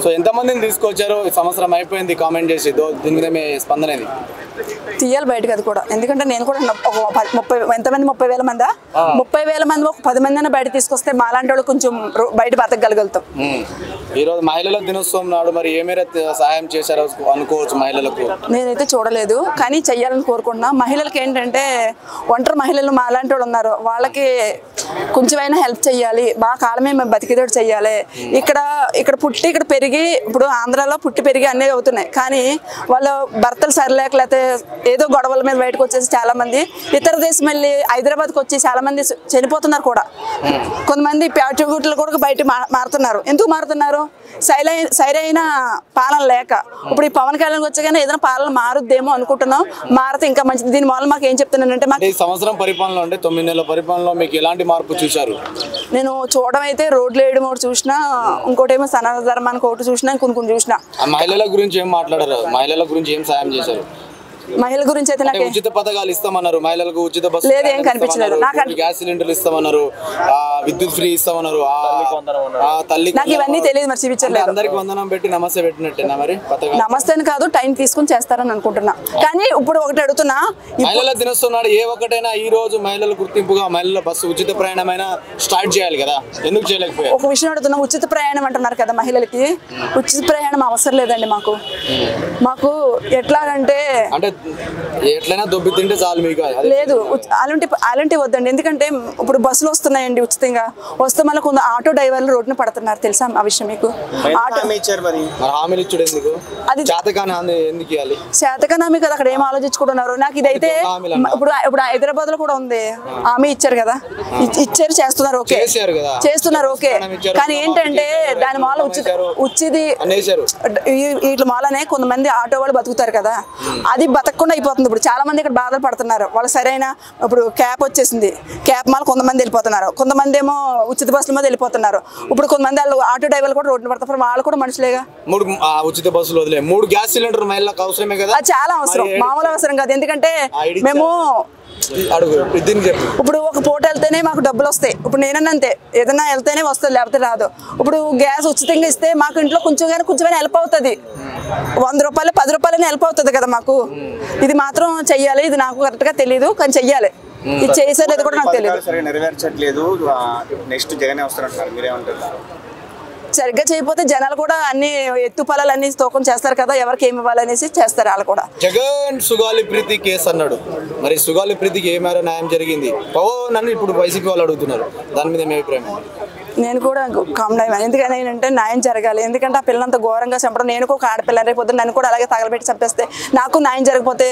So ఎంతమందిని తీసుకొచ్చారు? సంవత్సరం అయిపోయింది కామెంట్ చేసి, దీని మీద మీ స్పందన ఏంది? తీయాలి బయటకు అది కూడా. ఎందుకంటే నేను కూడా ఒక 30,000 మందా, 30,000 మంది ఒక 10 మందిని బయట తీసుకొస్తే మాలాంటి వాళ్ళు కొంచెం బయట బతకగలుగుతాం. ఈరోజు మహిళల దినోత్సవం నాడు మరి ఏ మేర సహాయం చేశారో అనుకోవచ్చు మహిళలకు? నేనైతే చూడలేదు, కానీ చెయ్యాలని కోరుకుంటున్నా. మహిళలకి ఏంటంటే ఒంటరి మహిళలు మాలాంటి వాళ్ళు ఉన్నారు, వాళ్ళకి కొంచెమైనా హెల్ప్ చెయ్యాలి, మా కాలమే మేము బతికేటట్టు చెయ్యాలి. ఇక్కడ పుట్టి ఇక్కడ పెరిగి, ఇప్పుడు ఆంధ్రాలో పుట్టి పెరిగి అన్నీ అవుతున్నాయి, కానీ వాళ్ళ భర్తలు సరిలేక లేకపోతే ఏదో గొడవల మీద బయటకు వచ్చేసి చాలా మంది ఇతర దేశం వెళ్ళి హైదరాబాద్కి వచ్చి చాలా మంది చనిపోతున్నారు కూడా. కొంతమంది ప్యాచుగుట్లు కూడా బయట మారుతున్నారు. ఎందుకు మారుతున్నారు? సరైన పాలన లేక. ఇప్పుడు ఈ పవన్ కళ్యాణ్ వచ్చాగానే ఏదైనా పాలన మారుద్దేమో అనుకుంటున్నాం, మారితే ఇంకా మంచిది. దీని వల్ల మాకు ఏం చెప్తున్నానంటే, మాకు ఈ సంవత్సరం పరిపాలన అంటే 9 నెలల పరిపాలనలో మీకు ఎలాంటి మార్పు చూశారు? నేను చూడడం అయితే రోడ్లు వేయడం ఒకటి చూసినా, ఇంకోటేమో సనాతన ధర్మానికి ఒకటి చూసినా, కొన్ని చూసినా. మహిళల గురించి ఏం మాట్లాడారు? మహిళల గురించి ఏం సాయం చేశారు? మహిళల గురించి అయితే నాకు ఉచిత పథకాలు ఇస్తామన్నారు, మహిళలకు ఉచిత బస్సు లేదు, ఏం కనిపించలేదు. గ్యాస్ సిలిండర్లు ఇస్తామన్నారు, విద్యుత్ ఫ్రీ ఇస్తామన్నారు, తల్లి నాకు ఇవన్నీ తెలియదు. మరి చూపించలేదు. అందరికి వందనం పెట్టి నమస్తే పెట్టినట్టేనా? మరి నమస్తే అని కాదు, టైం తీసుకుని చేస్తారని అనుకుంటున్నా. కానీ ఇప్పుడు ఒకటి అడుగుతున్నా, మహిళల దినోత్సవం నాడు ఏ ఒక్కటైనా ఈ రోజు మహిళల గుర్తింపుగా మహిళల బస్సు ఉచిత ప్రయాణమైన స్టార్ట్ చేయాలి కదా, ఎందుకు చేయలేకపోయారు? ఒక విషయం అడుగుతున్నా, ఉచిత ప్రయాణం అంటున్నారు కదా మహిళలకి. ఉచిత ప్రయాణం అవసరం లేదండి మాకు ఎట్లాగంటే ఎట్లయినా దొబ్బి తింటే చాలు మీకు. లేదు, అలాంటి వద్దండి. ఎందుకంటే ఇప్పుడు బస్సులు వస్తున్నాయండి ఉచితంగా, వస్తే మళ్ళీ కొంత ఆటో డ్రైవర్లు రోడ్డున పడుతున్నారు. తెలుసా ఆ విషయం మీకు? హామీలు ఇచ్చుడు ఎందుకు? అది చేతకాని ఎందుకు ఇవ్వాలి? చేతకాని హామీ కదా, అక్కడ ఏం ఆలోచించుకుంటున్నారు? నాకు ఇదైతే ఇప్పుడు హైదరాబాద్ లో కూడా ఉంది, హామీ ఇచ్చారు కదా, ఇచ్చారు, చేస్తున్నారు, ఓకే చేస్తున్నారు, ఓకే. కానీ ఏంటంటే దాని మూల ఉచిది వీటి మూలనే కొంతమంది ఆటో వాళ్ళు బతుకుతారు కదా, అది బతకకుండా అయిపోతుంది. ఇప్పుడు చాలా మంది ఇక్కడ బాధలు పడుతున్నారు. వాళ్ళు సరైన ఇప్పుడు క్యాప్ వచ్చేసింది, క్యాప్ మాల కొంతమంది వెళ్ళిపోతున్నారు, కొంతమంది ఏమో ఉచిత బస్సుల మీద వెళ్ళిపోతున్నారు. ఇప్పుడు కొంతమంది వాళ్ళు ఆటో డ్రైవర్లు కూడా రోడ్డు పడతారు, వాళ్ళు కూడా మనుషులేగా. 3 ఉచిత బస్సులు వదిలే 3 గ్యాస్ సిలిండర్ మహిళలకు అవసరమే కదా? అది చాలా అవసరం, మామూలు అవసరం కాదు. ఎందుకంటే మేము ఇప్పుడు ఒక పూట వెళ్తేనే మాకు డబ్బులు వస్తాయి. ఇప్పుడు నేనంతే, ఏదైనా వెళ్తేనే వస్తుంది, లేకపోతే రాదు. ఇప్పుడు గ్యాస్ ఉచితంగా ఇస్తే మాకు ఇంట్లో కొంచెమైనా హెల్ప్ అవుతుంది. 100 రూపాయలు 10 రూపాయలని హెల్ప్ అవుతుంది కదా మాకు. ఇది మాత్రం చెయ్యాలి, ఇది నాకు కరెక్ట్ గా తెలియదు, కానీ చెయ్యాలి. ఇది చేసేది కూడా నాకు తెలియదు. నెరవేర్చట్లేదు, నెక్స్ట్ జగన్ వస్తారంటున్నారు, మీరేమంటారు? సరిగ్గా చేయకపోతే జనాలు కూడా అన్ని ఎత్తుపలాలు అన్ని తూకం చేస్తారు కదా, ఎవరికి ఏమి ఇవ్వాలనేసి చేస్తారు వాళ్ళు కూడా. జగన్ సుగాలి ప్రీతి కేసు అన్నాడు, మరి సుగాలి ప్రీతికి ఏమైనా న్యాయం జరిగింది? పవన్ అని ఇప్పుడు వైసీపీ వాళ్ళు అడుగుతున్నారు, దాని మీద మీ అభిప్రాయం? నేను కూడా కామన్ అయ్యాను. ఎందుకని ఏంటంటే న్యాయం జరగాలి. ఎందుకంటే ఆ పిల్లంత ఘోరంగా చంపడం, నేను ఒక ఆడపిల్ల రేపు నన్ను కూడా అలాగే తగలబెట్టి చంపేస్తే నాకు న్యాయం జరగకపోతే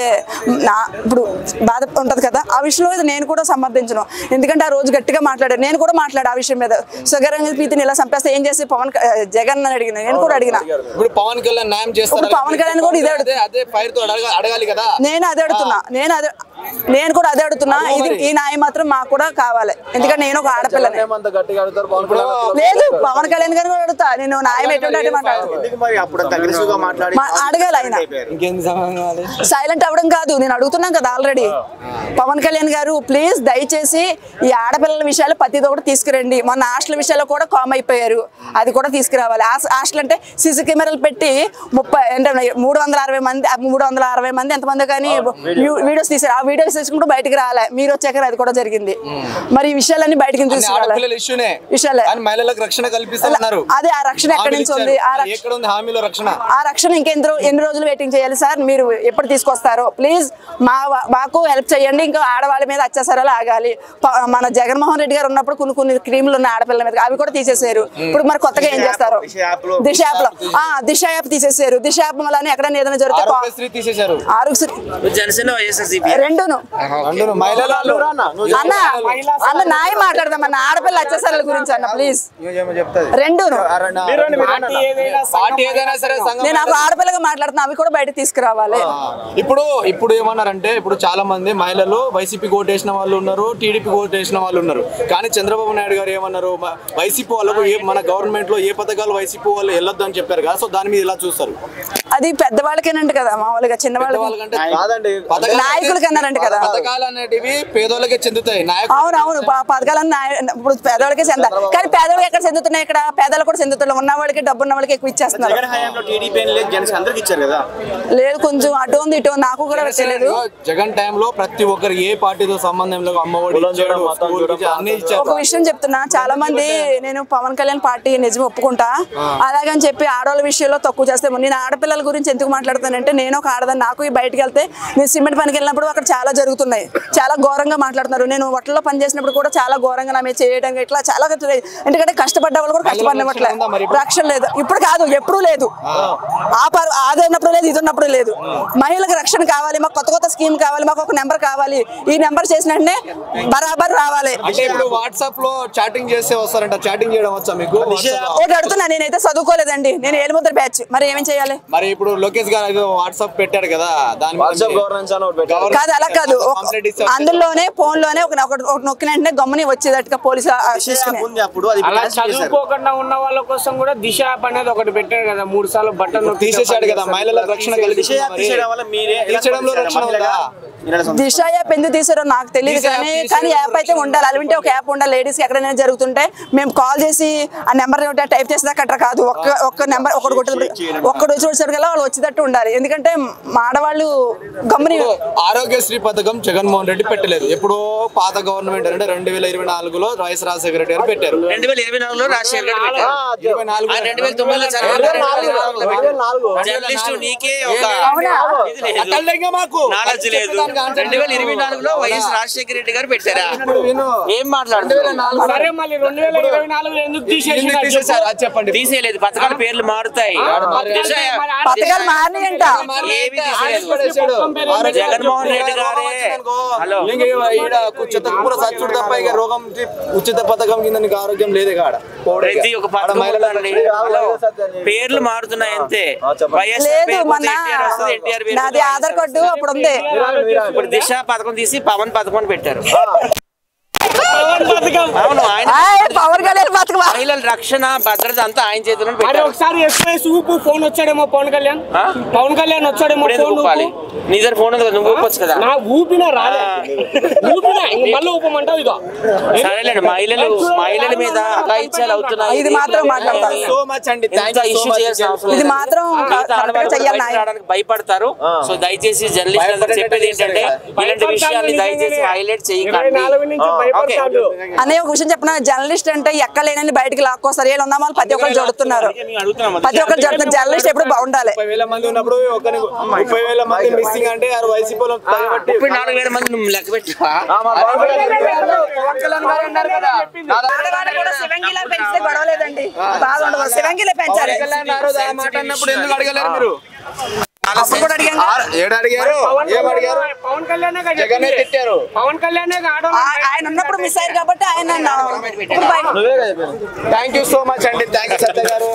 ఇప్పుడు బాధ ఉంటుంది కదా. ఆ విషయంలో నేను కూడా సమర్థించను. ఎందుకంటే ఆ రోజు గట్టిగా మాట్లాడాను, నేను కూడా మాట్లాడు ఆ విషయం మీద. సుగరంగ ప్రీతిని ఇలా చంపేస్తే ఏం చేసి జగన్ అని అడిగిన, నేను కూడా అడిగిన. ఇప్పుడు పవన్ కళ్యాణ్ న్యాయం చేస్తారు, పవన్ కళ్యాణ్ కూడా ఇదే అడగాలి కదా. నేను అదే అడుగుతున్నా, నేను కూడా అదే అడుగుతున్నా. ఈ న్యాయం మాత్రం మాకు కూడా కావాలి. ఎందుకంటే నేను ఒక ఆడపిల్లని. లేదు, పవన్ కళ్యాణ్ గారిని కూడా అడుగుతా నేను, న్యాయం ఎటువంటి అడగాలి. ఆయన సైలెంట్ అవ్వడం కాదు, నేను అడుగుతున్నాం కదా ఆల్రెడీ. పవన్ కళ్యాణ్ గారు ప్లీజ్ దయచేసి ఈ ఆడపిల్లల విషయాలు ప్రతిది ఒకటి తీసుకురండి. మొన్న హాస్టల్ విషయాల్లో కూడా కామ్ అయిపోయారు, అది కూడా తీసుకురావాలి. హాస్టల్ అంటే సీసీ కెమెరాలు పెట్టి 360 మంది ఎంతమంది కానీ వీడియోస్ తీసారు. ఆ వీడియోస్ తీసుకుంటూ బయటకు రాలే, మీరు వచ్చాక అది కూడా జరిగింది. మరి ఈ విషయాలన్నీ బయటకి తీసుకురావాలి. అదే ఆ రక్షణ ఎక్కడి నుంచి ఉంది? ఆ రక్షణ ఎన్ని రోజులు వెయిటింగ్ చేయాలి సార్? మీరు ఎప్పుడు తీసుకొస్తారో ప్లీజ్ మాకు హెల్ప్ చేయండి. ఇంకా ఆడవాళ్ళ మీద అత్యాచారాలు ఆగాలి. మన జగన్మోహన్ రెడ్డి గారు ఉన్నప్పుడు కొన్ని క్రీములు ఉన్న ఆడపిల్లల మీద అవి కూడా తీసేసారు. ఇప్పుడు మరి కొత్తగా ఏం చేస్తారు? దిశ యాప్ లో దిశ యాప్ తీసేసారు. దిశ యాప్ వల్ల ఎక్కడైనా ఏదైనా జరిగితే రెండును అన్న న్యాయం మాట్లాడదాం అన్న, ఆడపిల్ల అత్యాచారాల గురించి అన్న ప్లీజ్. రెండును నేను ఆడపిల్లగా మాట్లాడుతున్నా, అవి కూడా బయట తీసుకురావాలి. ఇప్పుడు ఏమన్నారంటే, ఇప్పుడు చాలా మంది మహిళలు వైసీపీ ఓటేసిన వాళ్ళు ఉన్నారు, టీడీపీ ఓటేసిన వాళ్ళు ఉన్నారు. కానీ చంద్రబాబు నాయుడు గారు ఏమన్నారు, వైసీపీ వాళ్ళకు మన గవర్నమెంట్ లో ఏ పథకాలు వైసీపీ వాళ్ళు వెళ్ళొద్దు అని చెప్పారు కదా. సో దాని మీద ఎలా చూస్తారు? అది పెద్దవాళ్ళకేనంట కదా, మామూలుగా చిన్నవాళ్ళకి నాయకులకి అన్నారు. చెందాలంట కదా. పథకాలు అనేటివి పేదోళ్ళకే చెందుతాయి. అవునవును, పథకాలన్నీ ఇప్పుడు పేదవాళ్ళకే చెందాలి, కానీ పేదవాళ్ళకి ఎక్కడ చెందుతున్నాయి? ఇక్కడ పేదలు కూడా చెందుతున్నాయి. ఉన్న వాళ్ళకి డబ్బు ఉన్న వాళ్ళకి ఎక్కువ ఇచ్చేస్తున్నారు. లేదు, కొంచెం అటు ఉంది ఇటు నాకు కూడా తెలియదు. జగన్ టైంలో ప్రతి ఒక్కరు ఏ పార్టీతో సంబంధం లేదు, అమ్మఒడి అన్ని ఇచ్చారు. ఒక విషయం చెప్తున్నా, చాలా మంది నేను పవన్ కళ్యాణ్ పార్టీ నిజం ఒప్పుకుంటా అలాగని చెప్పి ఆడవాళ్ళ విషయంలో తక్కువ చేస్తే, నేను ఆడపిల్లల గురించి ఎందుకు మాట్లాడుతానంటే, నేను ఒక ఆడదాన్ని, నాకు ఈ బయటకు వెళ్తే నేను సిమెంట్ పనికి వెళ్ళినప్పుడు అక్కడ చాలా జరుగుతున్నాయి, చాలా ఘోరంగా మాట్లాడుతున్నారు. నేను హోటల్లో పని చేసినప్పుడు కూడా చాలా ఘోరంగా నా మీద చేయడం ఇట్లా చాలా, ఎందుకంటే కష్టపడ్డ వాళ్ళు కూడా కష్టపడినట్లే రక్షణ లేదు. ఇప్పుడు కాదు, ఎప్పుడు లేదు. అది ఉన్నప్పుడు లేదు, ఇది ఉన్నప్పుడు లేదు. మహిళలకు రక్షణ కావాలి, మాకు కొత్త కొత్త స్కీమ్ కావాలి, మాకు ఒక నెంబర్ కావాలి. ఈ నెంబర్ చేసిన వెంటనే బరాబర్ రావాలి. అంటే ఇప్పుడు వాట్సాప్ లో చాటింగ్ చేస్తే వస్తారంట, చాటింగ్ చేయడం వచ్చా మీకు? ఒకటి అడుగుతున్నా, నేనైతే చదువుకోలేదండి, నేను ఏలుముద్ర బ్యాచ్, మరి ఏమేం చేయాలి? మరి ఇప్పుడు లోకేష్ గారు వాట్సాప్ పెట్టాడు కదా, దాని కాదు అలా కాదు, అందులోనే ఫోన్ లోనే ఒకటి నొక్కిన వెంటనే గమ్ముని వచ్చేటట్టుగా పోలీసు చదువుకోకుండా ఉన్న వాళ్ళ కోసం కూడా దిశ యాప్ అనేది ఒకటి పెట్టాడు కదా, 3 సార్లు బట్టలు తీసేశాడు కదా, మహిళలకు రక్షణ దిశ యాప్ ఎందుకు తీసారో నాకు తెలియదు, కానీ యాప్ అయితే ఉండాలి. అది ఉంటే ఒక యాప్ ఉండాలి. లేడీస్ ఎక్కడైనా జరుగుతుంటే మేము కాల్ చేసి ఆ నెంబర్ టైప్ చేసేదా కట్ట కాదు, ఒక్క నెంబర్ ఒక్కడు వచ్చేసరికి వాళ్ళు వచ్చేటట్టు ఉండాలి. ఎందుకంటే ఆడవాళ్ళు గమ్ముని. ఆరోగ్యశ్రీ పథకం జగన్మోహన్ రెడ్డి పెట్టలేదు, ఎప్పుడో పాత గవర్నమెంట్ అంటే 2024లో వైఎస్ రాజశేఖర రెడ్డి గారు పెట్టారు. 2024లో రాజశేఖర రెడ్డి వైఎస్ రాజశేఖర రెడ్డి గారు పెట్టారా? ఏం మాట్లాడుతున్నారు? చెప్పండి. తీసేయలేదు, పథకాల పేర్లు మారుతాయి. పథకాలు మారినాయంట. జగన్మోహన్ రెడ్డి గారే రోగం ఉచిత పథకం కింద నీకు ఆరోగ్యం లేదే కాడ, ప్రతి ఒక్క పథకం పేర్లు మారుతున్నాయి అంతే. నాది ఆధార్ కార్డు అప్పుడు ఉంది. ఇప్పుడు దిశ పథకం తీసి పవన్ పథకం పెట్టారు. అవును, ఆయన పవన్ కళ్యాణ్ పథకం, మహిళల రక్షణ భద్రత అంతా ఆయన చేతిలో పెట్టారు. ఒకసారి ఎక్స్ప్రెస్ ఊపు ఫోన్ వచ్చాడేమో పవన్ కళ్యాణ్ వచ్చాడేమో. నీ దగ్గర ఫోన్ ఉంది కదా, నువ్వు ఊపొచ్చు కదా. ఊపినా రాలే, ఊపినా మళ్ళీ ఊపమంటావు. ఇదో సరేలేండి, మహిళల మీద అఘాయిత్యాలు అవుతున్నాయి. ఇది మాత్రం మాట్లాడతారు, ఇష్యూ చేయాల్సిన అవసరం ఇది మాత్రం భయపడతారు. సో దయచేసి జర్నలిస్ట్ చెప్పేది ఏంటంటే, ఇలాంటి విషయాన్ని దయచేసి హైలైట్ చేయకండి. అనే ఒక విషయం చెప్పిన, జర్నలిస్ట్ అంటే ఎక్కలేనని బయటకి లాక్కోస్తారు. ఏళ్ళు ఉందా ప్రతి ఒక్కరు జడుతున్నారు, ప్రతి ఒక్కరు జడుతున్నారు. జర్నలిస్ట్ ఎప్పుడు బాగుండాలి. 30,000 మంది ఉన్నప్పుడు 30,000 మంది మిస్సింగ్ అంటే 34,000 మంది నువ్వు లెక్క పెట్టి గొడవలేదండి, బాధ ఉండదు. శివంగిలో పెంచాలి. ఎందుకు అడగలేరు మీరు? పవన్ కళ్యాణ్ జగనే తిట్టారు. పవన్ కళ్యాణ్ ఆయన ఉన్నప్పుడు మిస్ అయ్యారు కాబట్టి ఆయన థ్యాంక్ యూ సో మచ్ అండి. థ్యాంక్ యూ సత్య గారు.